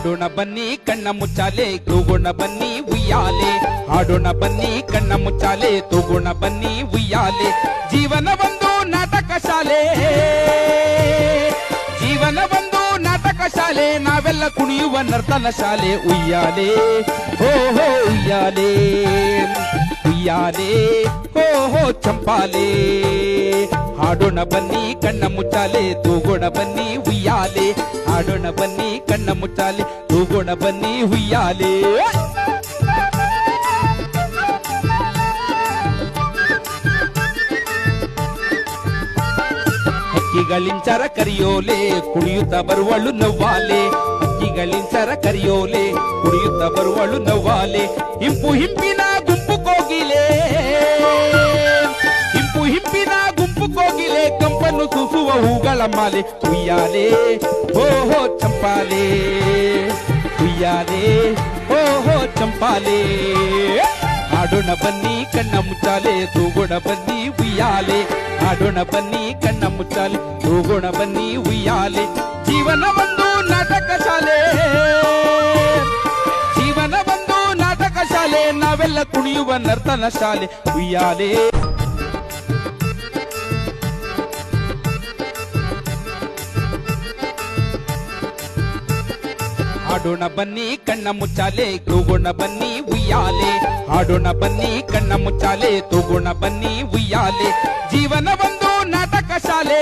ಹಾಡೋಣ ಬನ್ನಿ ಕಣ್ಣ ಮುಚ್ಚಾಲೆ ತೂಗೋಣ ಬನ್ನಿ ಉಯ್ಯಾಲೆ ಹಾಡೋಣ ಬನ್ನಿ ಕಣ್ಣ ಮುಚ್ಚಾಲೆ ತೂಗೋಣ ಬನ್ನಿ ಉಯ್ಯಾಲೆ ಜೀವನ ಒಂದು ನಾಟಕ ಶಾಲೆ ಜೀವನ ಒಂದು ನಾಟಕ ಶಾಲೆ ನಾವೆಲ್ಲ ಕುಣಿಯುವ ನರ್ತನ ಶಾಲೆ ಉಯ್ಯಾಲೆ ಹೋ ಹೋ ಉಯ್ಯಾಲೆ ಉಯ್ಯಾಲೆ ಹೋ ಹೋ ಚಂಪಾಲೆ ಹಾಡೋಣ ಬನ್ನಿ ಕಣ್ಣ ಮುಚ್ಚಾಲೆ ತೂಗೋಣ ಬನ್ನಿ ಉಯ್ಯಾಲೆ ಹಾಡೋಣ ಬನ್ನಿ ಕಣ್ಣ ಮುಚ್ಚಾಲೆ ತೂಗೋಣ ಬನ್ನಿ ಉಯ್ಯಾಲೆ ಹಕ್ಕಿಗಳಿಂಚರ ಕರಿಯೋಲೆ ಕುಣಿಯುತ್ತ ಬರುವಳು ನವ್ವಾಲೆ ಹಕ್ಕಿಗಳಿಂಚರ ಕರಿಯೋಲೆ ಕುಣಿಯುತ್ತ ಬರುವಳು ನವ್ವಾಲೆ ಹಿಂಪು ಹಿಂಪಿನ ಗುಂಪು ಕೋಗಿಲೆ ಹಿಂಪು ಹಿಂಪಿನ ಗುಂಪು ಕೋಗಿಲೆ ಕಂಪನ್ನು ಸೂಸುವ ಹೂಗಳ ಮಾಲೆ ಉಯ್ಯಾಲೆ ಹೋ ಹೋ ಚಂಪಾಲೆ ಉಯ್ಯಾಲೆ ಹೋ ಹೋ ಚಂಪಾಲೆ ಹಾಡೋಣ ಬನ್ನಿ ಕಣ್ಣ ಮುಚ್ಚಾಲೆ ತೂಗೋಣ ಬನ್ನಿ ಉಯ್ಯಾಲೆ ಹಾಡೋಣ ಬನ್ನಿ ಕಣ್ಣ ಮುಚ್ಚಾಲೆ ತೂಗೋಣ ಬನ್ನಿ ಉಯ್ಯಾಲೆ ಜೀವನ ಒಂದು ನಾಟಕ ಶಾಲೆ ಜೀವನ ಒಂದು ನಾಟಕ ಶಾಲೆ ನಾವೆಲ್ಲ ಕುಣಿಯುವ ನರ್ತನ ಶಾಲೆ ಉಯ್ಯಾಲೆ ಹಾಡೋಣ ಬನ್ನಿ ಕಣ್ಣ ಮುಚ್ಚಾಲೆ ತೂಗೋಣ ಬನ್ನಿ ಉಯ್ಯಾಲೆ ಹಾಡೋಣ ಬನ್ನಿ ಕಣ್ಣ ಮುಚ್ಚಾಲೆ ತೂಗೋಣ ಬನ್ನಿ ಉಯ್ಯಾಲೆ ಜೀವನ ಒಂದು ನಾಟಕ ಶಾಲೆ